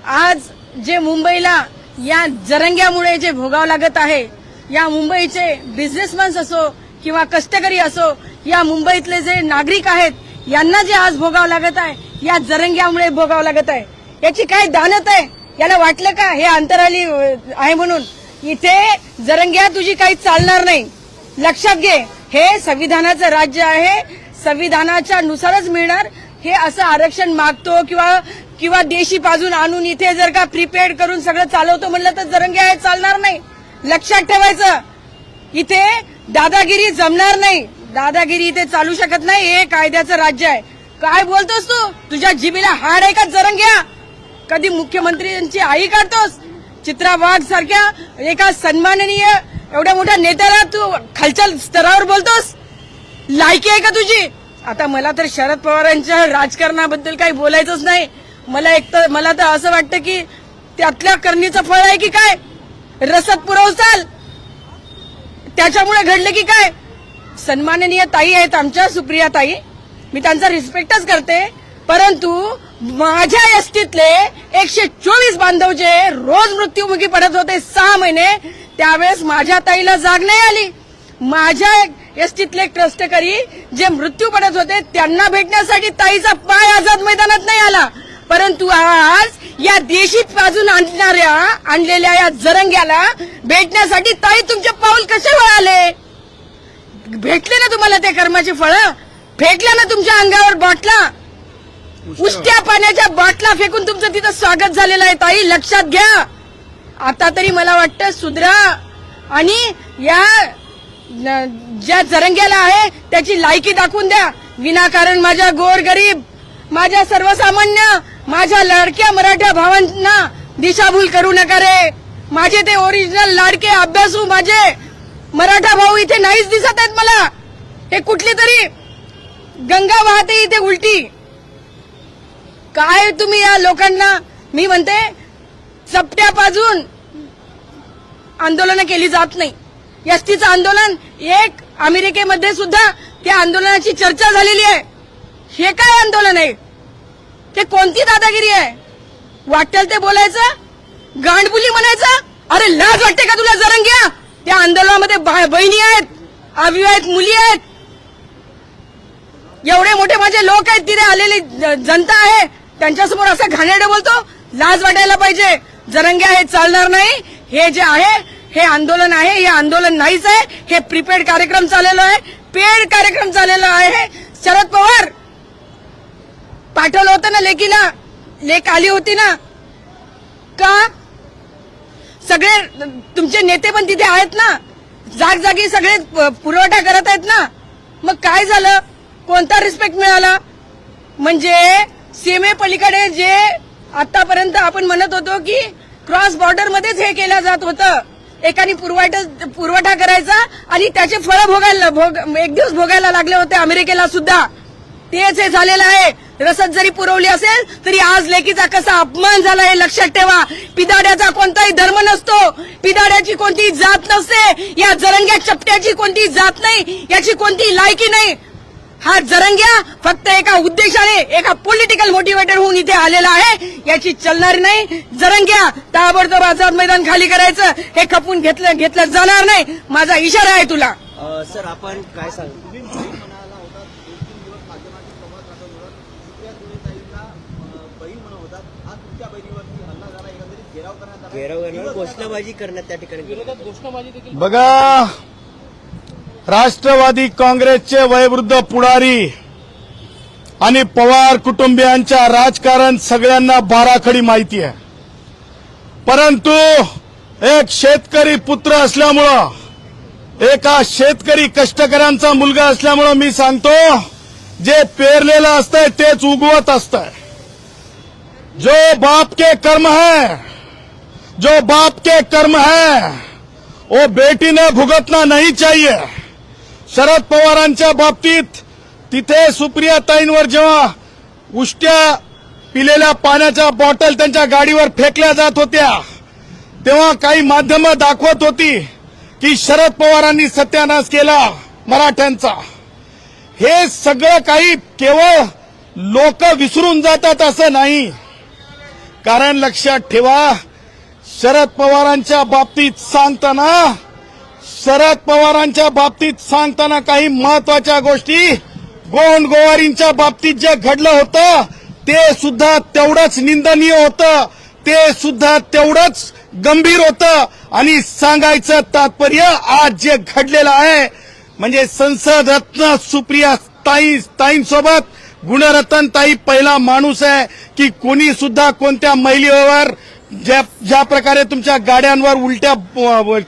आज जे मुंबईला या जरंग्यामुळे जे भोगावं लागत आहे, या मुंबईचे बिझनेसमॅन असो किंवा कष्टकरी असो, या मुंबईतले जे नागरिक आहेत यांना जे आज भोगावं लागत आहे, या जरंग्यामुळे भोगावं लागत आहे, याची काय दानत आहे? याला वाटलं का हे अंतराली आहे म्हणून? इथे जरंग्या तुझी काही चालणार नाही. लक्षात घे, हे संविधानाचं राज्य आहे, संविधानाच्या नुसारच मिळणार. हे असं आरक्षण मागतो किंवा देशी पाजून आणून इथे जर का प्रिपेड करून सगळं चालवतो म्हणलं तर जरंग्या हे चालणार नाही. लक्षात ठेवायचं, इथे दादागिरी जमणार नाही. दादागिरी इथे चालू शकत नाही. हे कायद्याचं राज्य आहे. काय बोलतोस तू? तुझ्या जिभेला हाड आहे का जरंग्या? कधी मुख्यमंत्र्यांची आई काढतोस? चित्रा वाघ सारख्या एका सन्माननीय एवढ्या मोठ्या नेत्याला तू खालच्या स्तरावर बोलतोस? लायकी आहे का तुझी? आता मला तर शरद पवारांच्या राजकारणाबद्दल काही बोलायचंच नाही. मला तर असं वाटतं की त्यातल्या करणीचं फळ आहे की काय? रसद पुरवसाल त्याच्यामुळे घडलं की काय? सन्माननीय ताई आहेत आमच्या, सुप्रिया ताई, मी त्यांचा रिस्पेक्टच करते, परंतु माझ्या एसटीतले 124 बांधव जे रोज मृत्युमुखी पडत होते 6 महिने, त्यावेळेस माझ्या ताईला जाग नाही आली. माझ्या एसटीतले कष्टकरी जे मृत्यू पडत होते त्यांना भेटण्यासाठी ताईचा पाय आझाद मैदानात नाही आला. परंतु आज या देशी पाजून आणलेल्या या जरंग्याला भेटण्यासाठी ताई तुमचे पाऊल कसे वळाले? भेटले ना तुम्हाला ते कर्माची फळं? फेकल्या ना तुमच्या अंगावर बाटला? उष्ट्या पाण्याच्या बाटला फेकून तुमचं तिथं स्वागत झालेलं आहे. ताई लक्षात घ्या, आता तरी मला वाटतं सुधरा आणि या ज्या जरंग्याला आहे त्याची लायकी दाखवून द्या. विनाकारण माझ्या गोरगरीब, माझ्या सर्वसामान्य, माझ्या लाडक्या मराठा भावांना दिशाभूल करू नका रे. माझे ते ओरिजिनल लाडके अभ्यासू माझे मराठा भाऊ इथे नाहीच दिसत आहेत मला. हे कुठली तरी गंगा वाहते इथे उलटी. काय तुम्ही या लोकांना, मी म्हणते चपट्या पाजून आंदोलनं केली जात नाही. एसटीचं आंदोलन एक अमेरिकेमध्ये सुद्धा त्या आंदोलनाची चर्चा झालेली आहे. हे काय आंदोलन आहे? ते कोणती दादागिरी आहे? वाटेल ते बोलायचं, गांडबुली म्हणायचं? अरे लाज वाटते का तुला जरंग्या? त्या आंदोलनामध्ये बहिणी आहेत, अविवाहित मुली आहेत, एवढे मोठे माझे लोक आहेत, तिथे आलेली जनता आहे, त्यांच्यासमोर असं घाणेरडं बोलतो? लाज वाटायला पाहिजे. जरंग्या हे चालणार नाही. हे जे आहे हे आंदोलन आहे, हे आंदोलन नाहीच आहे. हे प्रीपेड कार्यक्रम चाललेला आहे, पेड कार्यक्रम चाललेला आहे. शरद पवार पाठवलं होतं ना लेकीला, लेक आली होती ना का? सगळे तुमचे नेते पण तिथे आहेत ना, जागजागी सगळे पुरवठा करत आहेत ना. मग काय झालं? कोणता रिस्पेक्ट मिळाला? म्हणजे सीमेपलीकडे जे आतापर्यंत आपण म्हणत होतो की क्रॉस बॉर्डर मध्येच हे केलं जात होतं, एकाने पुरवठा करायचा आणि त्याचे फळं एक दिवस भोगायला लागले होते अमेरिकेला सुद्धा. तेच हे झालेलं आहे. रसद जरी पुरवली असेल तरी आज लेकीचा कसा अपमान झाला हे लक्षात ठेवा. पिदाड्याचा कोणताही धर्म नसतो, पिदाड्याची कोणतीही जात नसते, या जरंग्या चपट्याची कोणतीही जात नाही, याची कोणतीही लायकी नाही. हा जरंग्या फक्त एका उद्देशाने, एका पॉलिटिकल मोटिवेटर होऊन इथे आलेला आहे, याची चालणार नाही. जरंग्या ताबडतोब आझाद मैदान खाली करायचं, हे खपून घेतलं जाणार नाही. माझा इशारा आहे तुला. सर आपण काय सांग घोषणाबाजी करण्यात त्या ठिकाणी बघा, राष्ट्रवादी काँग्रेसचे वयोवृद्ध पुढारी आणि पवार कुटुंबियांच्या राजकारण सगळ्यांना बाराखडी माहिती आहे. परंतु एक शेतकरी पुत्र असल्यामुळं, एका शेतकरी कष्टकऱ्यांचा मुलगा असल्यामुळं मी सांगतो, जे पेरलेलं असतंय तेच उगवत असतंय. जो बाप के कर्म है, जो बाप के कर्म है वो बेटी ने भुगतना नहीं चाहिए. शरद पवारांच्या बाबतीत तिथे सुप्रियाताईंवर जेव्हा उष्ट्या पिलेल्या पाण्याच्या बॉटल त्यांच्या गाडीवर फेकल्या जात होत्या, तेव्हा काही माध्यमं दाखवत होती की शरद पवारांनी सत्यानाश केला मराठ्यांचा. हे सगळं काही केवळ लोक विसरून जातात असं नाही. कारण लक्षात ठेवा, शरद पवारांच्या बाबतीत सांगताना काही महत्वाच्या गोष्टी गोंडगोवारींच्या बाबतीत जे घडलं होतं ते सुद्धा तेवढंच निंदनीय होतं, ते सुद्धा तेवढंच गंभीर होतं. आणि सांगायचं तात्पर्य आज जे घडलेलं आहे म्हणजे संसद रत्न सुप्रिया ताईंसोबत गुणरत्न ताई पहिला माणूस आहे की कोणी सुद्धा कोणत्या महिलेवर ज्या प्रकारे तुमच्या गाड्यांवर उलट्या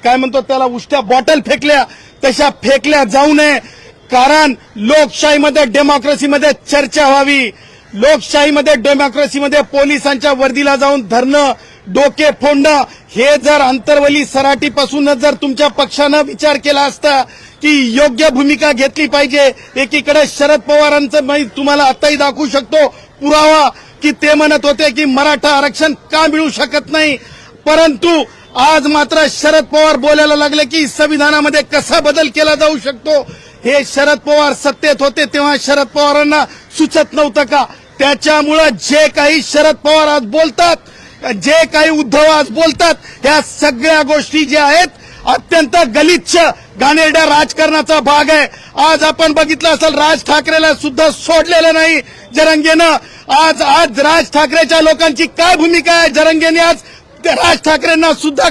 काय म्हणतो त्याला उष्ट्या बॉटल फेकल्या तशा फेकल्या जाऊ नये. कारण लोकशाहीमध्ये डेमोक्रेसीमध्ये चर्चा व्हावी. लोकशाहीमध्ये डेमोक्रेसीमध्ये पोलिसांच्या वर्दीला जाऊन धरणं डोके फोडणं हे जर अंतर्वली सराटीपासूनच जर तुमच्या पक्षानं विचार केला असता की योग्य भूमिका घेतली पाहिजे. एकीकडे शरद पवारांचं मी तुम्हाला आताही दाखवू शकतो पुरावा की ते म्हणत होते की मराठा आरक्षण का मिळू शकत नाही, परंतु आज मात्र शरद पवार बोलायला लागले की संविधानामध्ये कसा बदल केला जाऊ शकतो. हे शरद पवार सत्तेत होते तेव्हा शरद पवारांना सुचत नव्हतं का? त्याच्यामुळे जे काही शरद पवार आज बोलतात, जे काही उद्धव आज बोलतात, ह्या सगळ्या गोष्टी ज्या आहेत अत्यंत गलिच्छ घाणेरड्या राजकारणाचा भाग आहे. आज आपण बघितलं असेल राज ठाकरेला सुद्धा सोडलेलं नाही जरंगेनं. आज राज ठाकरेच्या लोकांची काय भूमिका आहे? जरंगेने आज राज ठाकरेंना सुद्धा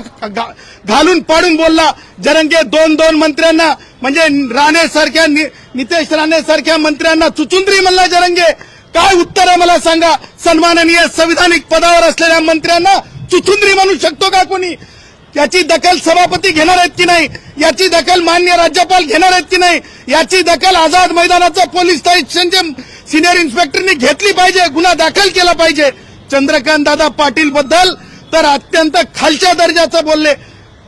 घालून पाडून बोलला. जरंगे दोन मंत्र्यांना म्हणजे राणेसारख्या नितेश राणेसारख्या मंत्र्यांना चुचुंद्री म्हणला जरंगे. काय उत्तर आहे मला सांगा? सन्माननीय संविधानिक पदावर असलेल्या मंत्र्यांना चुचुंद्री म्हणू शकतो का कोणी? याची दखल सभापती घेणार आहेत की नाही? याची दखल माननीय राज्यपाल घेणार आहेत की नाही? याची दखल आझाद मैदानाचं पोलीस स्टेशनचे सिनियर इन्स्पेक्टरनी घेतली पाहिजे, गुन्हा दाखल केला पाहिजे. चंद्रकांत दादा पाटील बद्दल तर अत्यंत खालच्या दर्जाचं बोलले.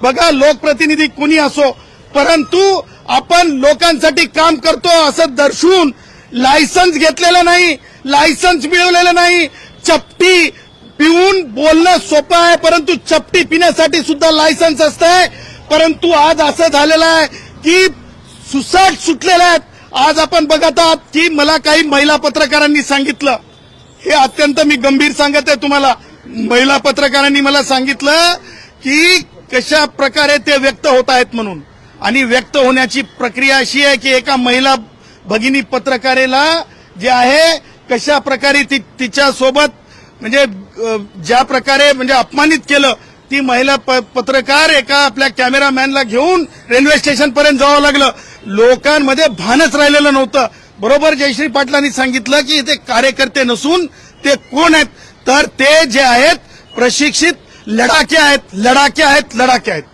बघा, लोकप्रतिनिधी कुणी असो, परंतु आपण लोकांसाठी काम करतो असं दर्शवून लायसन्स घेतलेलं नाही, लायसन्स मिळवलेलं नाही. चपटी पिऊन बोलणं सोपं आहे, परंतु चपटी पिण्यासाठी सुद्धा लायसन्स असतंय. परंतु आज असं झालेलं आहे की सुसाट सुटलेल्या आहेत. आज आपण बघत आहात की मला काही महिला पत्रकारांनी सांगितलं, हे अत्यंत मी गंभीर सांगत आहे तुम्हाला. महिला पत्रकारांनी मला सांगितलं की कशा प्रकारे ते व्यक्त होत आहेत म्हणून. आणि व्यक्त होण्याची प्रक्रिया अशी आहे की एका महिला भगिनी पत्रकारेला जे आहे कशा प्रकारे तिच्यासोबत म्हणजे ज्या प्रकारे म्हणजे अपमानित केलं. ती महिला पत्रकार एका आपल्या कॅमेरामॅनला घेऊन रेल्वे स्टेशन पर्यंत जावं लागलं. लोकांमध्ये भानच राहिलेलं नव्हतं. बरोबर जयश्री पाटलांनी सांगितलं की ते कार्यकर्ते नसून ते कोण आहेत, तर ते जे आहेत प्रशिक्षित लढाके आहेत.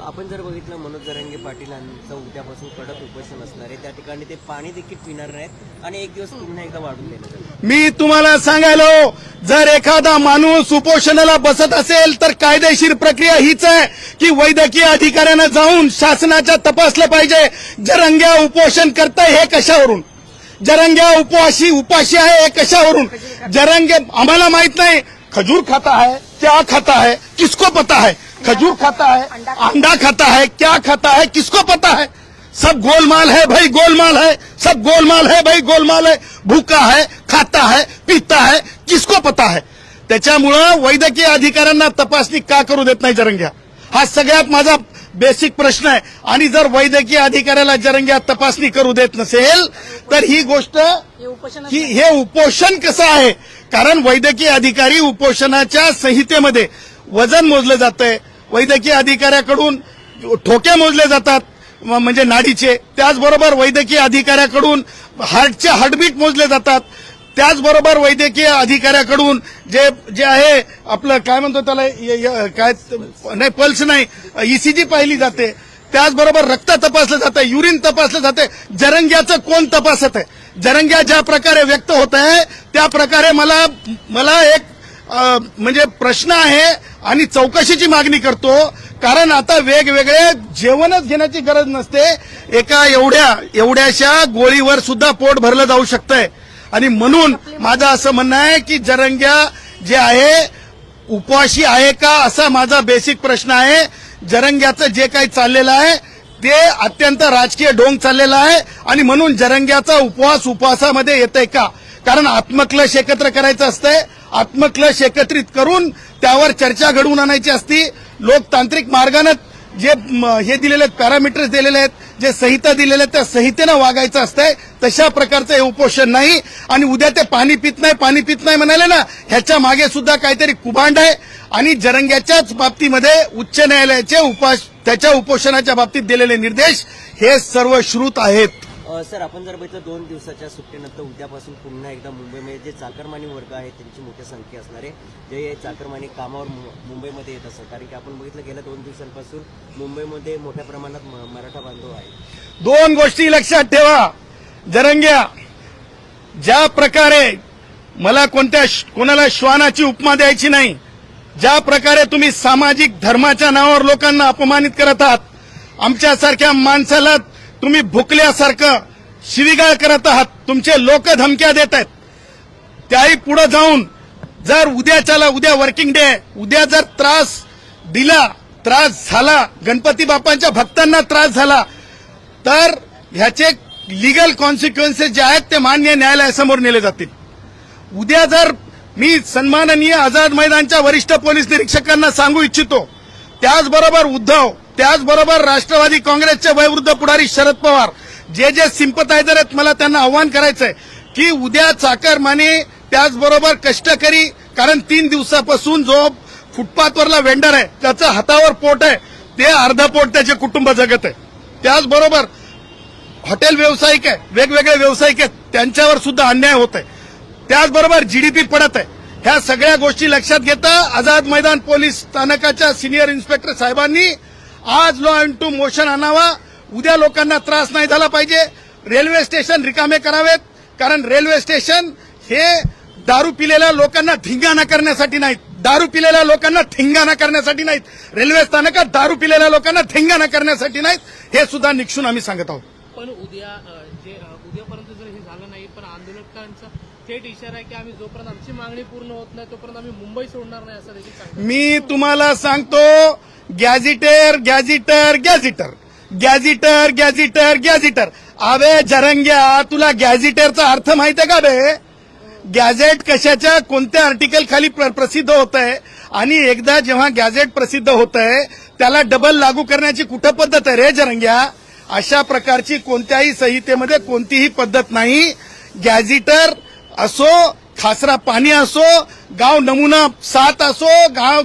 आपण जर बघितलं मनोज जरांगे पाटील यांचं उद्यापासून कडक उपोषण असणार आहे. त्या ठिकाणी ते पाणी देखील पिणार नाहीत आणि एक दिवस पुन्हा एकदा वाढून देण्यात आलं. मी तुम्हाला सांगायलो, जर एखादा माणूस उपोषणाला बसत असेल तर कायदेशीर प्रक्रिया हीच आहे की वैद्यकीय अधिकाऱ्यांना जाऊन शासनाच्या तपासलं पाहिजे. जरंग्या उपोषण करताय हे कशावरून? जरंग्या उपाशी आहे हे कशावरून? जरंगे आम्हाला माहित नाही खजूर खाता है, क्या खाता है, किसको पता है? खजूर खाता है, अंडा खाता है, क्या खाता है, किसको पता है? सब गोलमाल है भाई, गोलमाल है, सब गोलमाल है भाई, गोलमाल है. भूखा है, खाता है, पीता है, किसको पता है? त्याच्यामुळं वैद्यकीय अधिकाऱ्यांना तपासणी का करू देत नाही जरंग्या? हा सगळ्यात माझा बेसिक प्रश्न आहे. आणि जर वैद्यकीय अधिकाऱ्याला जरंग्या तपासणी करू देत नसेल तर ही गोष्ट हे उपोषण कसं आहे? कारण वैद्यकीय अधिकारी उपोषणाच्या संहितेमध्ये वजन मोजलं जातंय. वैद्यकीय अधिकाऱ्याकडून ठोके मोजले जातात म्हणजे नाडीचे. त्याचबरोबर वैद्यकीय अधिकाऱ्याकडून हार्टचे हार्टबीट मोजले जातात. त्याचबरोबर वैद्यकीय अधिकाऱ्याकडून जे आहे आपलं काय म्हणतो त्याला काय नाही पल्स नाही ईसीजी पाहिली जाते. त्याचबरोबर रक्त तपासलं जातं, युरिन तपासलं जाते. जरंग्याचं कोण तपासत आहे? जरंग्या ज्या प्रकारे व्यक्त होत आहे त्या प्रकारे मला एक म्हणजे प्रश्न आहे आणि चौकशीची मागणी करतो. कारण आता वेगवेगळे जेवणच घेण्याची गरज नसते. एका एवढ्याशा गोळीवर सुद्धा पोट भरलं जाऊ शकतंय. आणि म्हणून माझं असं म्हणणं आहे की जरंग्या जे आहे उपवाशी आहे का असा माझा बेसिक प्रश्न आहे. जरंग्याचं जे काही चाललेलं आहे ते अत्यंत राजकीय ढोंग चाललेला आहे आणि म्हणून जरंग्याचा उपवासामध्ये येतंय का? कारण आत्मक्लेश एकत्र करायचं असतंय. आत्मक्लेश एकत्रित करून त्यावर चर्चा घडवून आणायची असती. लोकतांत्रिक मार्गाने जे हे दिलेले आहेत, पॅरामीटर्स दिलेले आहेत, जे संहिता दिलेल्या आहेत, त्या संहितेनं वागायचं असतंय. तशा प्रकारचं हे उपोषण नाही. आणि उद्या ते पाणी पित नाही म्हणाले ना, ह्याच्या मागे सुद्धा काहीतरी कुभांड आहे. आणि जरंग्याच्याच बाबतीमध्ये उच्च न्यायालयाचे त्याच्या उपोषणाच्या बाबतीत दिलेले निर्देश हे सर्व श्रुत आहेत. सर, आपण जर बघितलं 2 दिवसाच्या सुट्टीनंतर उद्यापासून पुन्हा एकदा मुंबईमध्ये जे चाकरमानी वर्ग आहे त्यांची मोठी संख्या असणार आहे, जे चाकरमानी कामावर मुंबईमध्ये येत असतात. कारण की आपण बघितलं गेल्या 2 दिवसांपासून मुंबईमध्ये मोठ्या प्रमाणात मराठा बांधव आहे. 2 गोष्टी लक्षात ठेवा. जरंग्या, ज्या प्रकारे मला कोणाला श्वानाची उपमा द्यायची नाही, ज्या प्रकारे तुम्ही सामाजिक धर्माच्या नावावर लोकांना अपमानित करत आहात, आमच्यासारख्या माणसाला तुम्ही भुकल्यासारखं शिवीगाळ करत आहात, तुमचे लोक धमक्या देत आहेत. त्याही पुढे जाऊन जर उद्या वर्किंग डे आहे, उद्या जर त्रास झाला, गणपती बाप्पांच्या भक्तांना त्रास झाला, तर ह्याचे लिगल कॉन्सिक्वेन्सेस जे आहेत ते मान्य न्यायालयासमोर नेले जातील. उद्या जर मी सन्माननीय आझाद मैदानच्या वरिष्ठ पोलीस निरीक्षकांना सांगू इच्छितो, त्याचबरोबर उद्धव, त्याचबरोबर राष्ट्रवादी काँग्रेसचे वयोवृद्ध पुढारी शरद पवार, जे सिंपथायझर आहेत, मला त्यांना आव्हान करायचंय की उद्या चाकरमानी, त्याचबरोबर कष्टकरी, कारण 3 दिवसापासून जो फुटपाथवरला वेंडर आहे त्याचं हातावर पोट आहे, ते अर्ध पोट त्याचे कुटुंब जगत आहे. त्याचबरोबर हॉटेल व्यावसायिक आहे, वेगवेगळे व्यावसायिक आहेत, त्यांच्यावर सुद्धा अन्याय होत आहे. त्याचबरोबर जीडीपी पडत आहे. ह्या सगळ्या गोष्टी लक्षात घेता आझाद मैदान पोलीस स्थानकाच्या सिनियर इन्स्पेक्टर साहेबांनी आज लॉ इंटू मोशन आणावा. उद्या लोकांना त्रास नाही झाला पाहिजे. रेल्वे स्टेशन रिकामे करावेत, कारण रेल्वे स्टेशन हे दारू पिलेल्या लोकांना धिंगाणा करण्यासाठी नाहीत, दारू पिलेल्या लोकांना ठिंगाणा करण्यासाठी नाहीत, रेल्वे स्थानकात दारू पिलेल्या लोकांना ठिंगाणा करण्यासाठी नाहीत, हे सुद्धा निक्षून आम्ही सांगत आहोत. पण उद्यापर्यंत जर हे झालं नाही, पण आंदोलकांचा थेट इशारा आहे की आम्ही जोपर्यंत आमची मागणी पूर्ण होत नाही तोपर्यंत आम्ही मुंबई सोडणार नाही, असं देखील सांगतो. मी तुम्हाला सांगतो, गॅझिटर. अबे जरंग्या, तुला गॅझिटरचा अर्थ माहित आहे का बे? गॅझेट कशाच्या कोणत्या आर्टिकल खाली प्रसिद्ध होत आहे, आणि एकदा जेव्हा गॅझेट प्रसिद्ध होत आहे त्याला डबल लागू करण्याची कुठं पद्धत आहे रे जरंग्या? अशा प्रकारची कोणत्याही संहितेमध्ये कोणतीही पद्धत नाही. गॅझिटर असो, खासरा पाणी असो, गाव नमुना 7 असो,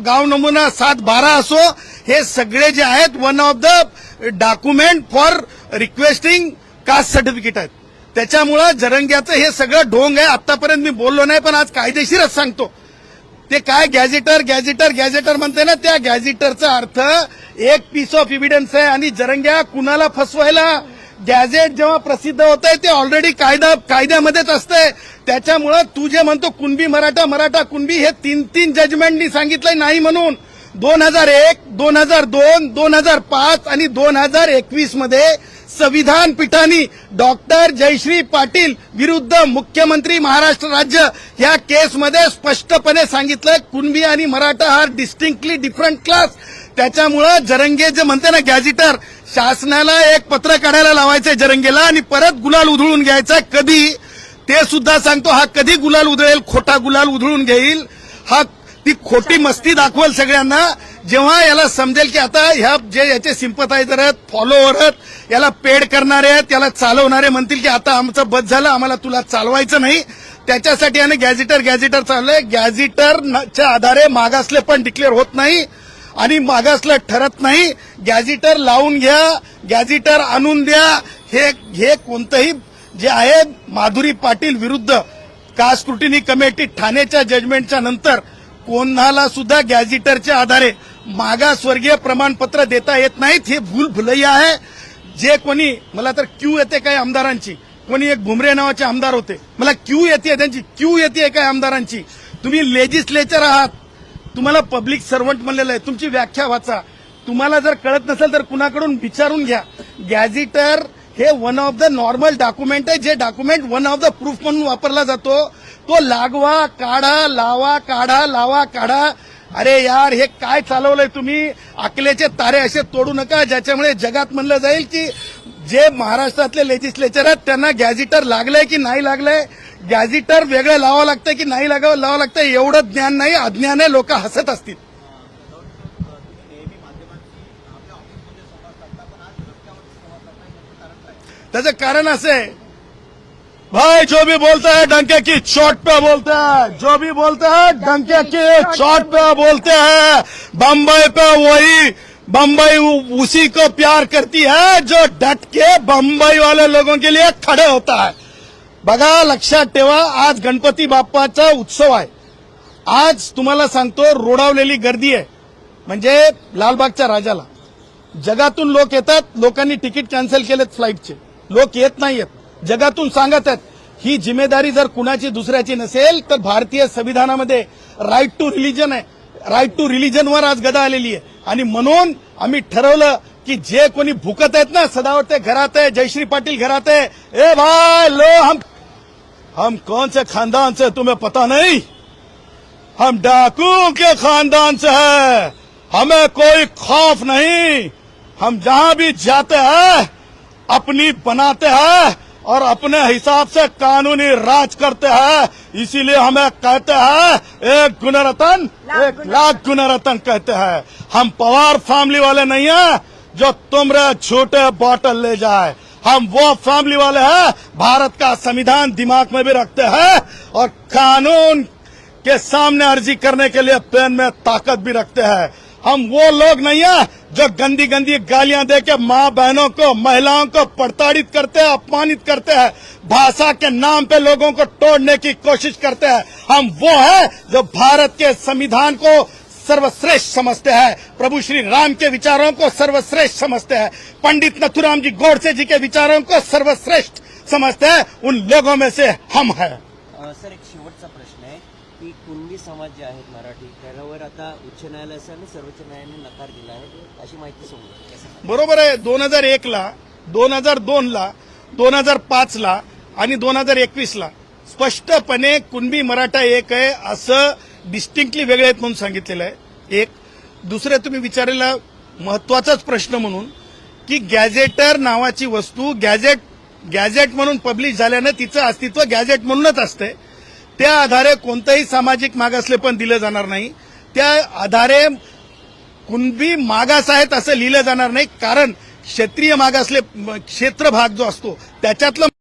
गाव नमुना 7-12 असो, हे सगळे जे आहेत one of the document for requesting caste certificate आहेत. त्याच्यामुळं जरंग्याचं हे सगळं ढोंग आहे. आतापर्यंत मी बोललो नाही, पण आज कायदेशीरच सांगतो. ते काय गॅझेटर म्हणते ना, त्या गॅझेटरचा अर्थ एक पीस ऑफ एव्हिडन्स आहे. आणि जरंग्या कुणाला फसवायला, गॅझेट जेव्हा प्रसिद्ध होत आहे ते ऑलरेडी कायद्यामध्येच असतंय. त्याच्यामुळं तू जे म्हणतो कुणबी मराठा कुणबी, हे 3 जजमेंटनी सांगितलंय नाही म्हणून. 2001, 2002, 2005 आणि 2021 मध्ये संविधान पीठाने डॉक्टर जयश्री पाटील विरुद्ध मुख्यमंत्री महाराष्ट्र राज्य या केसमध्ये स्पष्टपणे सांगितलं कुणबी आणि मराठा हा डिस्टिंक्टली डिफरंट क्लास. त्याच्यामुळं जरंगे जे म्हणते ना गॅझिटर, शासनाला एक पत्र काढायला लावायचंय जरंगेला आणि परत गुलाल उधळून घ्यायचा. कधी ते सुद्धा सांगतो, हा कधी गुलाल उधळेल, खोटा गुलाल उधळून घेईल, हा ती खोटी मस्ती दाखवेल सगळ्यांना. जेव्हा याला समजेल की आता ह्या जे याचे सिंपथायझर आहेत, फॉलोअर आहेत, याला पेड करणारे आहेत, याला चालवणारे म्हणतील की आता आमचं बस झालं, आम्हाला तुला चालवायचं नाही, त्याच्यासाठी याने गॅझिटर चाललंय. गॅझिटरच्या आधारे मागासले पण डिक्लेअर होत नाही आणि मागासलं ठरत नाही. गॅझिटर लावून घ्या, गॅझिटर आणून द्या. हे कोणतंही जे आहे माधुरी पाटील विरुद्ध कास्ट स्क्रुटिनी कमिटी ठाण्याच्या जजमेंटच्या नंतर कोणाला सुद्धा गॅझिटरच्या आधारे मागासवर्गीय प्रमाणपत्र देता येत नाहीत. हे भूलभुलैया आहे. जे कोणी, मला तर क्यू येते काय आमदारांची, कोणी एक भुमरे नावाचे आमदार होते, मला क्यू येते काय आमदारांची. तुम्ही लेजिस्लेचर आहात, तुम्हाला पब्लिक सर्वंट म्हणलेलं आहे, तुमची व्याख्या वाचा. तुम्हाला जर कळत नसेल तर कुणाकडून विचारून घ्या. गॅझिटर हे one of the normal document आहे, जे document one of the proof म्हणून वापरला जातो. तो लागवा काढा, लावा काढा, लावा काढा. अरे यार, हे काय चालवलंय तुम्ही? अकलेचे तारे असे तोडू नका ज्याच्यामुळे जगात म्हणलं जाईल की जे महाराष्ट्रातले लेजिस्लेचर आहेत त्यांना गॅझिटर लागलंय की नाही लागलंय. गॅझेटर वेगळं लावावं लागतं की नाही लावावं लागतं एवढं ज्ञान नाही, अज्ञान आहे. लोक हसत असतील. त्याचं कारण असं आहे, भाई जो भी बोलता है डंके की चोट पे बोलते हैं, जो भी बोलते हैं डंके की चोट पे बोलते हैं. बम्बई पे वही बम्बई उसी को प्यार करती है जो डट के बम्बई वाले लोगों के लिए खड़े होता है. बघा, लक्षात ठेवा, आज गणपती बाप्पाचा उत्सव आहे. आज तुम्हाला सांगतो रोडावलेली गर्दी आहे. म्हणजे लालबागच्या राजाला जगातून लोक येतात. लोकांनी तिकीट कॅन्सल केलेत फ्लाईटचे, लोक येत नाहीयेत. जगातून सांगत आहेत. ही जिम्मेदारी जर कुणाची दुसऱ्याची नसेल तर भारतीय संविधानामध्ये राईट टू रिलीजन आहे. राईट टू रिलीजनवर आज गदा आलेली आहे. आणि म्हणून आम्ही ठरवलं की जे कोणी भुकत आहेत ना, सदावते घरात आहे, जयश्री पाटील घरात आहे, ए भाई लो, हम कौन से खानदान से तुम्हें पता नहीं, हम डाकू के खानदान से है, हमें कोई खौफ नहीं. हम जहां भी जाते हैं अपनी बनाते हैं और अपने हिसाब से कानूनी राज करते हैं. इसीलिए हमें कहते हैं एक गुणरत्न एक लाख गुणरत्न कहते हैं. हम पवार फैमिली वाले नहीं हैं जो तुमरे छोटे बॉटल ले जाए. हम वो फैमिली वाले हैं, भारत का संविधान दिमाग में भी रखते हैं और कानून के सामने अर्जी करने के लिए पेन में ताकत भी रखते हैं. हम वो लोग नहीं हैं जो गंदी गंदी गालियां देके माँ बहनों को, महिलाओं को प्रताड़ित करते हैं, अपमानित करते हैं, भाषा के नाम पे लोगों को तोड़ने की कोशिश करते हैं. हम वो हैं जो भारत के संविधान को सर्वश्रेष्ठ समझते हैं, प्रभु श्री राम के विचारों को सर्वश्रेष्ठ समझते हैं, पंडित नथुराम जी गोडसे जी के विचारों को सर्वश्रेष्ठ समझते हैं. उन लोगों में से हम हैं. सर, एक शेवटचा प्रश्न आहे की कुणबी समाज जे आहेत मराठी, त्यावर आता उच्च न्यायालयाने आणि सर्वोच्च न्यायालयाने नकार दिला आहे, अशी माहिती समोर. बरोबर आहे. 2001 ला, 2002 ला, 2005 ला आणि 2021 ला स्पष्टपणे कुणबी मराठा एक आहे असं डिस्टिंक्टली वेगळे आहेत म्हणून सांगितलेलं आहे. एक दुसरे तुम्ही विचारलेला महत्वाचाच प्रश्न म्हणून की गॅझेटर नावाची वस्तू गॅझेट म्हणून पब्लिश झाल्यानं तिचं अस्तित्व गॅझेट म्हणूनच असते. त्या आधारे कोणतंही सामाजिक मागासलेपण दिलं जाणार नाही. त्या आधारे कुणबी मागास आहेत असं लिहिलं जाणार नाही. कारण क्षेत्रीय मागासले क्षेत्र भाग जो असतो त्याच्यातलं